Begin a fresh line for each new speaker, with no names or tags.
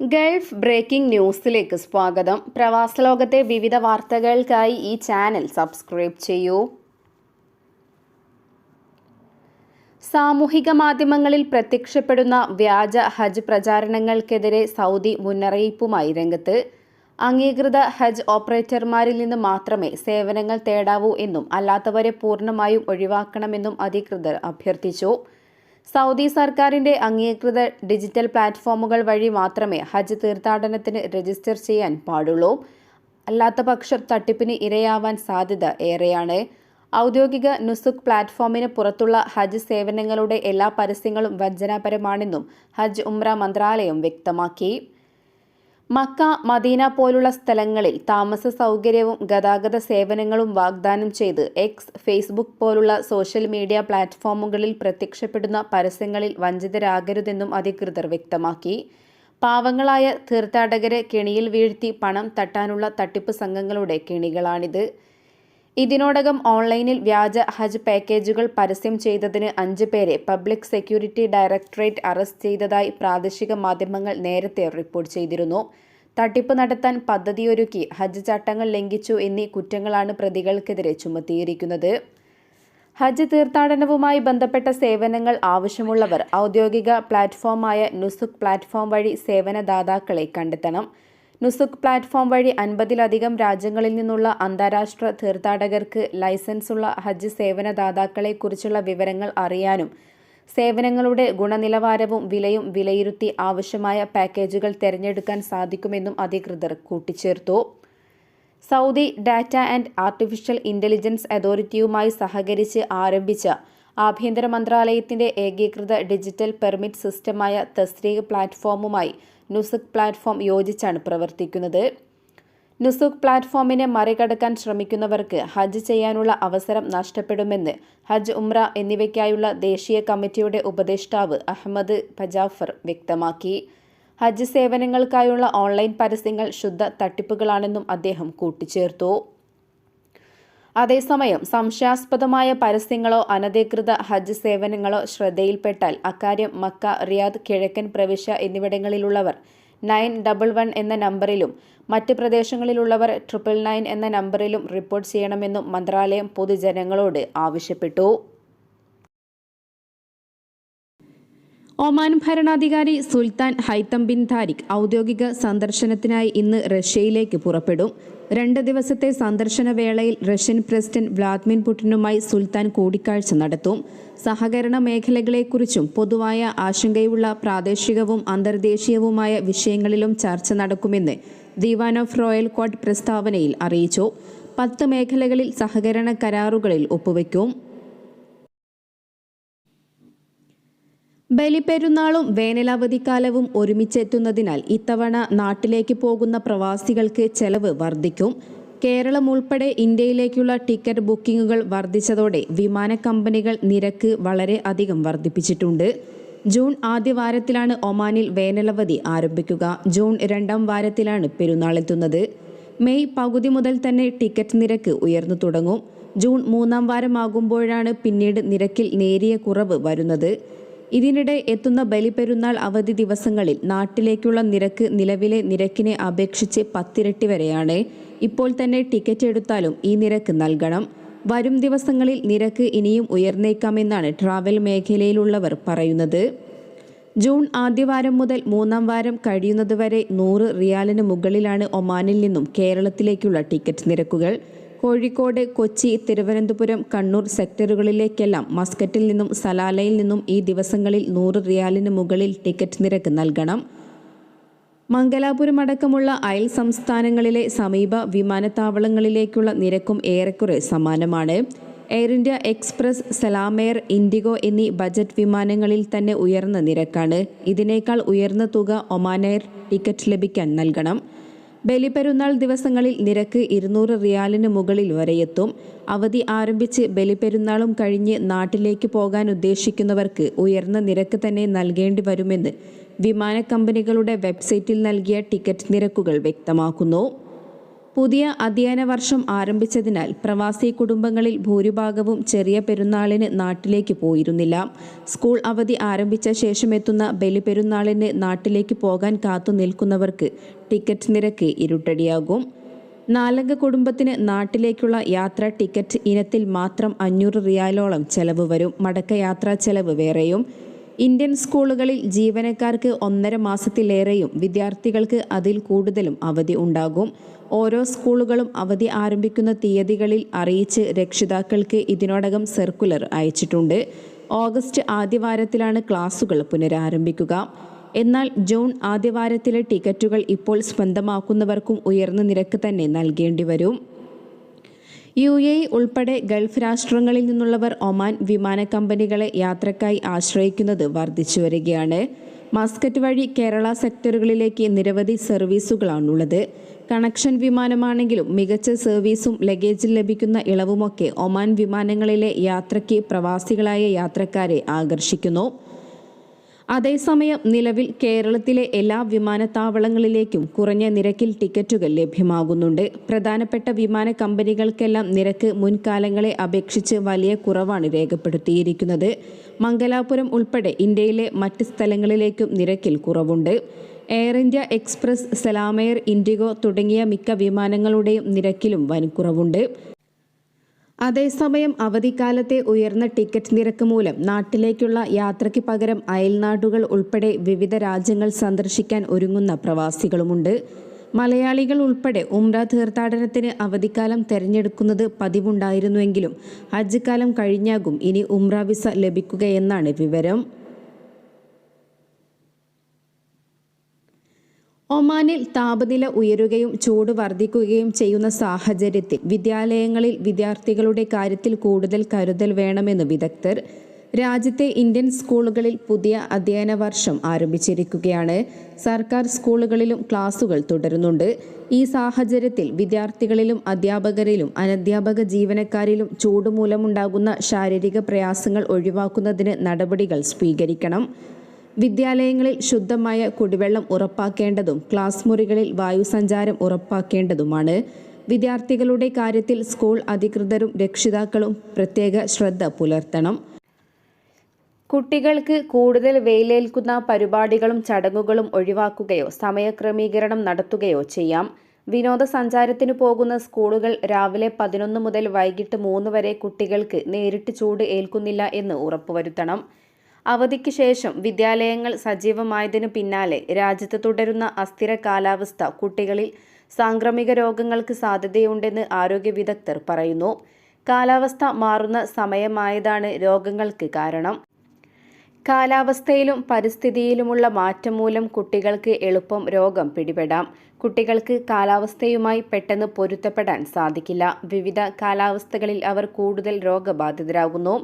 Gulf breaking ന്യൂസിലേക്ക് സ്വാഗതം. പ്രവാസലോകത്തെ വിവിധ വാർത്തകൾക്കായി ഈ ചാനൽ സബ്സ്ക്രൈബ് ചെയ്യൂ. സാമൂഹിക മാധ്യമങ്ങളിൽ പ്രത്യക്ഷപ്പെടുന്ന വ്യാജ ഹജ്ജ് പ്രചാരണങ്ങൾക്കെതിരെ സൗദി മുന്നറിയിപ്പുമായി രംഗത്ത്. അംഗീകൃത ഹജ്ജ് ഓപ്പറേറ്റർമാരിൽ നിന്ന് മാത്രമേ സേവനങ്ങൾ തേടാവൂ എന്നും അല്ലാത്തവരെ പൂർണ്ണമായും ഒഴിവാക്കണമെന്നും അധികൃതർ അഭ്യർത്ഥിച്ചു. സൗദി സർക്കാരിന്റെ അംഗീകൃത ഡിജിറ്റൽ പ്ലാറ്റ്ഫോമുകൾ വഴി മാത്രമേ ഹജ്ജ് തീർത്ഥാടനത്തിന് രജിസ്റ്റർ ചെയ്യാൻ പാടുള്ളൂ. അല്ലാത്തപക്ഷം തട്ടിപ്പിന് ഇരയാവാൻ സാധ്യത ഏറെയാണ്. ഔദ്യോഗിക നുസുക് പ്ലാറ്റ്ഫോമിന് പുറത്തുള്ള ഹജ്ജ് സേവനങ്ങളുടെ എല്ലാ പരസ്യങ്ങളും വഞ്ചനാപരമാണെന്നും ഹജ്ജ് ഉംറ മന്ത്രാലയം വ്യക്തമാക്കി. മക്ക, മദീന പോലുള്ള സ്ഥലങ്ങളിൽ താമസ സൗകര്യവും ഗതാഗത സേവനങ്ങളും വാഗ്ദാനം ചെയ്ത് എക്സ്, ഫേസ്ബുക്ക് പോലുള്ള സോഷ്യൽ മീഡിയ പ്ലാറ്റ്ഫോമുകളിൽ പ്രത്യക്ഷപ്പെടുന്ന പരസ്യങ്ങളിൽ വഞ്ചിതരാകരുതെന്നും അധികൃതർ വ്യക്തമാക്കി. പാവങ്ങളായ തീർത്ഥാടകരെ കെണിയിൽ വീഴ്ത്തി പണം തട്ടാനുള്ള തട്ടിപ്പ് സംഘങ്ങളുടെ കെണികളാണിത്. ഇതിനോടകം ഓൺലൈനിൽ വ്യാജ ഹജ്ജ് പാക്കേജുകൾ പരസ്യം ചെയ്തതിന് 5 പേരെ പബ്ലിക് സെക്യൂരിറ്റി ഡയറക്ടറേറ്റ് അറസ്റ്റ് ചെയ്തതായി പ്രാദേശിക മാധ്യമങ്ങൾ നേരത്തെ റിപ്പോർട്ട് ചെയ്തിരുന്നു. തട്ടിപ്പ് നടത്താൻ പദ്ധതിയൊരുക്കി ഹജ്ജ് ചട്ടങ്ങൾ ലംഘിച്ചു എന്നീ കുറ്റങ്ങളാണ് പ്രതികൾക്കെതിരെ ചുമത്തിയിരിക്കുന്നത്. ഹജ്ജ് തീർത്ഥാടനവുമായി ബന്ധപ്പെട്ട സേവനങ്ങൾ ആവശ്യമുള്ളവർ ഔദ്യോഗിക പ്ലാറ്റ്ഫോമായ നുസുക് പ്ലാറ്റ്ഫോം വഴി സേവനദാതാക്കളെ കണ്ടെത്തണം. നുസുക് പ്ലാറ്റ്ഫോം വഴി 50-ലധികം രാജ്യങ്ങളിൽ നിന്നുള്ള അന്താരാഷ്ട്ര തീർത്ഥാടകർക്ക് ലൈസൻസുള്ള ഹജ്ജ് സേവനദാതാക്കളെക്കുറിച്ചുള്ള വിവരങ്ങൾ അറിയാനും സേവനങ്ങളുടെ ഗുണനിലവാരവും വിലയും വിലയിരുത്തി ആവശ്യമായ പാക്കേജുകൾ തിരഞ്ഞെടുക്കാൻ സാധിക്കുമെന്നും അധികൃതർ കൂട്ടിച്ചേർത്തു. Saudi data and artificial intelligence അതോറിറ്റിയുമായി സഹകരിച്ച് ആരംഭിച്ച ആഭ്യന്തര മന്ത്രാലയത്തിന്റെ ഏകീകൃത ഡിജിറ്റൽ പെർമിറ്റ് സിസ്റ്റമായ തസ്രീഖ് പ്ലാറ്റ്ഫോമുമായി നുസുക് പ്ലാറ്റ്ഫോം യോജിച്ചാണ് പ്രവർത്തിക്കുന്നത്. നുസുക് പ്ലാറ്റ്ഫോമിനെ മറികടക്കാൻ ശ്രമിക്കുന്നവർക്ക് ഹജ്ജ് ചെയ്യാനുള്ള അവസരം നഷ്ടപ്പെടുമെന്ന് ഹജ്ജ് ഉംറ എന്നിവയ്ക്കായുള്ള ദേശീയ കമ്മിറ്റിയുടെ ഉപദേഷ്ടാവ് അഹമ്മദ് പജാഫർ വ്യക്തമാക്കി. ഹജ്ജ് സേവനങ്ങൾക്കായുള്ള ഓൺലൈൻ പരസ്യങ്ങൾ ശുദ്ധ തട്ടിപ്പുകളാണെന്നും അദ്ദേഹം കൂട്ടിച്ചേർത്തു. അതേസമയം സംശയാസ്പദമായ പരസ്യങ്ങളോ അനധികൃത ഹജ്ജ് സേവനങ്ങളോ ശ്രദ്ധയിൽപ്പെട്ടാൽ അക്കാര്യം മക്ക, റിയാദ്, കിഴക്കൻ പ്രവിശ്യ എന്നിവിടങ്ങളിലുള്ളവർ 911 എന്ന നമ്പറിലും മറ്റ് പ്രദേശങ്ങളിലുള്ളവർ 999 എന്ന നമ്പറിലും റിപ്പോർട്ട് ചെയ്യണമെന്നും മന്ത്രാലയം പൊതുജനങ്ങളോട് ആവശ്യപ്പെട്ടു. ഒമാൻ ഭരണാധികാരി സുൽത്താൻ ഹൈത്തം ബിൻ താരിഖ് ഔദ്യോഗിക സന്ദർശനത്തിനായി ഇന്ന് റഷ്യയിലേക്ക് പുറപ്പെടും. 2 ദിവസത്തെ സന്ദർശന വേളയിൽ റഷ്യൻ പ്രസിഡന്റ് വ്ളാദിമിർ പുടിനുമായി സുൽത്താൻ കൂടിക്കാഴ്ച നടത്തും. സഹകരണ മേഖലകളെക്കുറിച്ചും പൊതുവായ ആശങ്കയുള്ള പ്രാദേശികവും അന്തർദേശീയവുമായ വിഷയങ്ങളിലും ചർച്ച നടക്കുമെന്ന് ദിവാൻ ഓഫ് റോയൽ കോർട്ട് പ്രസ്താവനയിൽ അറിയിച്ചു. 10 മേഖലകളിൽ സഹകരണ കരാറുകളിൽ ഒപ്പുവെക്കും. ബലിപ്പെരുന്നാളും വേനലവധിക്കാലവും ഒരുമിച്ചെത്തുന്നതിനാൽ ഇത്തവണ നാട്ടിലേക്ക് പോകുന്ന പ്രവാസികൾക്ക് ചെലവ് വർദ്ധിക്കും. കേരളം ഉൾപ്പെടെ ഇന്ത്യയിലേക്കുള്ള ടിക്കറ്റ് ബുക്കിംഗുകൾ വർദ്ധിച്ചതോടെ വിമാന കമ്പനികൾ നിരക്ക് വളരെ അധികം വർദ്ധിപ്പിച്ചിട്ടുണ്ട്. ജൂൺ ആദ്യ വാരത്തിലാണ് ഒമാനിൽ വേനലവധി ആരംഭിക്കുക. ജൂൺ 2ാം വാരത്തിലാണ് പെരുന്നാളെത്തുന്നത്. മെയ് പകുതി മുതൽ തന്നെ ടിക്കറ്റ് നിരക്ക് ഉയർന്നു തുടങ്ങും. ജൂൺ 3ാം വാരമാകുമ്പോഴാണ് പിന്നീട് നിരക്കിൽ നേരിയ കുറവ് വരുന്നത്. ഇതിനിടെ എത്തുന്ന ബലിപ്പെരുന്നാൾ അവധി ദിവസങ്ങളിൽ നാട്ടിലേക്കുള്ള നിരക്ക് നിലവിലെ നിരക്കിനെ അപേക്ഷിച്ച് 10 ഇരട്ടി വരെയാണ്. ഇപ്പോൾ തന്നെ ടിക്കറ്റ് എടുത്താലും ഈ നിരക്ക് നൽകണം. വരും ദിവസങ്ങളിൽ നിരക്ക് ഇനിയും ഉയർന്നേക്കാമെന്നാണ് ട്രാവൽ മേഖലയിലുള്ളവർ പറയുന്നത്. ജൂൺ ആദ്യവാരം മുതൽ 3ാം വാരം കഴിയുന്നതുവരെ 100 റിയാലിന് മുകളിലാണ് ഒമാനിൽ നിന്നും കേരളത്തിലേക്കുള്ള ടിക്കറ്റ് നിരക്കുകൾ. കോഴിക്കോട്, കൊച്ചി, തിരുവനന്തപുരം, കണ്ണൂർ സെക്ടറുകളിലേക്കെല്ലാം മസ്കറ്റിൽ നിന്നും സലാലയിൽ നിന്നും ഈ ദിവസങ്ങളിൽ 100 റിയാലിന് മുകളിൽ ടിക്കറ്റ് നിരക്ക് നൽകണം. മംഗലാപുരം അടക്കമുള്ള അയൽ സംസ്ഥാനങ്ങളിലെ സമീപ വിമാനത്താവളങ്ങളിലേക്കുള്ള നിരക്കും ഏറെക്കുറെ സമാനമാണ്. എയർ ഇന്ത്യ എക്സ്പ്രസ്, സലാമെയർ, ഇൻഡിഗോ എന്നീ ബജറ്റ് വിമാനങ്ങളിൽ തന്നെ ഉയർന്ന നിരക്കാണ്. ഇതിനേക്കാൾ ഉയർന്ന തുക ഒമാൻ എയർ ടിക്കറ്റ് ലഭിക്കാൻ നൽകണം. ബലിപ്പെരുന്നാൾ ദിവസങ്ങളിൽ നിരക്ക് 200 റിയാലിന് മുകളിൽ വരെയെത്തും. അവധി ആരംഭിച്ച് ബലിപ്പെരുന്നാളും കഴിഞ്ഞ് നാട്ടിലേക്ക് പോകാൻ ഉദ്ദേശിക്കുന്നവർക്ക് ഉയർന്ന നിരക്ക് തന്നെ നൽകേണ്ടി വരുമെന്ന് വിമാന കമ്പനികളുടെ വെബ്സൈറ്റിൽ നൽകിയ ടിക്കറ്റ് നിരക്കുകൾ വ്യക്തമാക്കുന്നു. പുതിയ അധ്യയന വർഷം ആരംഭിച്ചതിനാൽ പ്രവാസി കുടുംബങ്ങളിൽ ഭൂരിഭാഗവും ചെറിയ പെരുന്നാളിന് നാട്ടിലേക്ക് പോയിരുന്നില്ല. സ്കൂൾ അവധി ആരംഭിച്ച ശേഷമെത്തുന്ന ബലിപെരുന്നാളിന് നാട്ടിലേക്ക് പോകാൻ കാത്തു നിൽക്കുന്നവർക്ക് ടിക്കറ്റ് നിരക്ക് ഇരുട്ടടിയാകും. 4 അംഗ കുടുംബത്തിന് നാട്ടിലേക്കുള്ള യാത്രാ ടിക്കറ്റ് ഇനത്തിൽ മാത്രം 500 റിയാലോളം ചെലവ് വരും. മടക്കയാത്രാ ചെലവ് വേറെയും. ഇന്ത്യൻ സ്കൂളുകളിൽ ജീവനക്കാർക്ക് 1.5 മാസത്തിലേറെയും വിദ്യാർത്ഥികൾക്ക് അതിൽ കൂടുതലും അവധി ഉണ്ടാകും. ഓരോ സ്കൂളുകളും അവധി ആരംഭിക്കുന്ന തീയതികളിൽ അറിയിച്ച് രക്ഷിതാക്കൾക്ക് ഇതിനോടകം സർക്കുലർ അയച്ചിട്ടുണ്ട്. ഓഗസ്റ്റ് ആദ്യവാരത്തിലാണ് ക്ലാസുകൾ പുനരാരംഭിക്കുക. എന്നാൽ ജൂൺ ആദ്യവാരത്തിലെ ടിക്കറ്റുകൾ ഇപ്പോൾ സ്വന്തമാക്കുന്നവർക്കും ഉയർന്ന നിരക്ക് തന്നെ നൽകേണ്ടി വരും. UAE ഉൾപ്പെടെ ഗൾഫ് രാഷ്ട്രങ്ങളിൽ നിന്നുള്ളവർ ഒമാൻ വിമാന കമ്പനികളെ യാത്രക്കായി ആശ്രയിക്കുന്നത് വർദ്ധിച്ചു വരികയാണ്. മസ്കറ്റ് വഴി കേരള സെക്ടറുകളിലേക്ക് നിരവധി സർവീസുകളാണുള്ളത്. കണക്ഷൻ വിമാനമാണെങ്കിലും മികച്ച സർവീസും ലഗേജിൽ ലഭിക്കുന്ന ഇളവുമൊക്കെ ഒമാൻ വിമാനങ്ങളിലെ യാത്രയ്ക്ക് പ്രവാസികളായ യാത്രക്കാരെ ആകർഷിക്കുന്നു. അതേസമയം നിലവിൽ കേരളത്തിലെ എല്ലാ വിമാനത്താവളങ്ങളിലേക്കും കുറഞ്ഞ നിരക്കിൽ ടിക്കറ്റുകൾ ലഭ്യമാകുന്നുണ്ട്. പ്രധാനപ്പെട്ട വിമാന കമ്പനികൾക്കെല്ലാം നിരക്ക് മുൻകാലങ്ങളെ അപേക്ഷിച്ച് വലിയ കുറവാണ് രേഖപ്പെടുത്തിയിരിക്കുന്നത്. മംഗലാപുരം ഉൾപ്പെടെ ഇന്ത്യയിലെ മറ്റ് സ്ഥലങ്ങളിലേക്കും നിരക്കിൽ കുറവുണ്ട്. എയർ ഇന്ത്യ എക്സ്പ്രസ്, സലാം എയർ, ഇൻഡിഗോ തുടങ്ങിയ മിക്ക വിമാനങ്ങളുടെയും നിരക്കിലും വൻ കുറവുണ്ട്. അതേസമയം അവധിക്കാലത്തെ ഉയർന്ന ടിക്കറ്റ് നിരക്ക് മൂലം നാട്ടിലേക്കുള്ള യാത്രയ്ക്ക് പകരം അയൽനാടുകൾ ഉൾപ്പെടെ വിവിധ രാജ്യങ്ങൾ സന്ദർശിക്കാൻ ഒരുങ്ങുന്ന പ്രവാസികളുമുണ്ട്. മലയാളികൾ ഉൾപ്പെടെ ഉംറ തീർത്ഥാടനത്തിന് അവധിക്കാലം തെരഞ്ഞെടുക്കുന്നത് പതിവുണ്ടായിരുന്നുവെങ്കിലും ഹജ്ജ് കാലം കഴിഞ്ഞാകും ഇനി ഉംറ വിസ ലഭിക്കുകയെന്നാണ് വിവരം. ഒമാനിൽ താപനില ഉയരുകയും ചൂട് വർദ്ധിക്കുകയും ചെയ്യുന്ന സാഹചര്യത്തിൽ വിദ്യാലയങ്ങളിൽ വിദ്യാർത്ഥികളുടെ കാര്യത്തിൽ കൂടുതൽ കരുതൽ വേണമെന്ന് വിദഗ്ധർ. രാജ്യത്തെ ഇന്ത്യൻ സ്കൂളുകളിൽ പുതിയ അധ്യയന വർഷം ആരംഭിച്ചിരിക്കുകയാണ്. സർക്കാർ സ്കൂളുകളിലും ക്ലാസുകൾ തുടരുന്നുണ്ട്. ഈ സാഹചര്യത്തിൽ വിദ്യാർത്ഥികളിലും അധ്യാപകരിലും അനധ്യാപക ജീവനക്കാരിലും ചൂട് മൂലമുണ്ടാകുന്ന ശാരീരിക പ്രയാസങ്ങൾ ഒഴിവാക്കുന്നതിന് നടപടികൾ സ്വീകരിക്കണം. വിദ്യാലയങ്ങളിൽ ശുദ്ധമായ കുടിവെള്ളം ഉറപ്പാക്കേണ്ടതും ക്ലാസ് മുറികളിൽ വായുസഞ്ചാരം ഉറപ്പാക്കേണ്ടതുമാണ്. വിദ്യാർത്ഥികളുടെ കാര്യത്തിൽ സ്കൂൾ അധികൃതരും രക്ഷിതാക്കളും പ്രത്യേക ശ്രദ്ധ പുലർത്തണം. കുട്ടികൾക്ക് കൂടുതൽ വെയിലേൽക്കുന്ന പരിപാടികളും ചടങ്ങുകളും ഒഴിവാക്കുകയോ സമയക്രമീകരണം നടത്തുകയോ ചെയ്യാം. വിനോദസഞ്ചാരത്തിന് പോകുന്ന സ്കൂളുകൾ രാവിലെ 11 മുതൽ വൈകിട്ട് 3 വരെ കുട്ടികൾക്ക് നേരിട്ട് ചൂട് ഏൽക്കുന്നില്ല എന്ന് ഉറപ്പുവരുത്തണം. അവധിക്ക് ശേഷം വിദ്യാലയങ്ങൾ സജീവമായതിനു പിന്നാലെ രാജ്യത്ത് തുടരുന്ന അസ്ഥിര കാലാവസ്ഥ കുട്ടികളിൽ സാംക്രമിക രോഗങ്ങൾക്ക് സാധ്യതയുണ്ടെന്ന് ആരോഗ്യ വിദഗ്ധർ പറയുന്നു. കാലാവസ്ഥ മാറുന്ന സമയമായതാണ് രോഗങ്ങൾക്ക് കാരണം. കാലാവസ്ഥയിലും പരിസ്ഥിതിയിലുമുള്ള മാറ്റം മൂലം കുട്ടികൾക്ക് എളുപ്പം രോഗം പിടിപെടാം. കുട്ടികൾക്ക് കാലാവസ്ഥയുമായി പെട്ടെന്ന് പൊരുത്തപ്പെടാൻ സാധിക്കില്ല. വിവിധ കാലാവസ്ഥകളിൽ അവർ കൂടുതൽ രോഗബാധിതരാകുന്നു.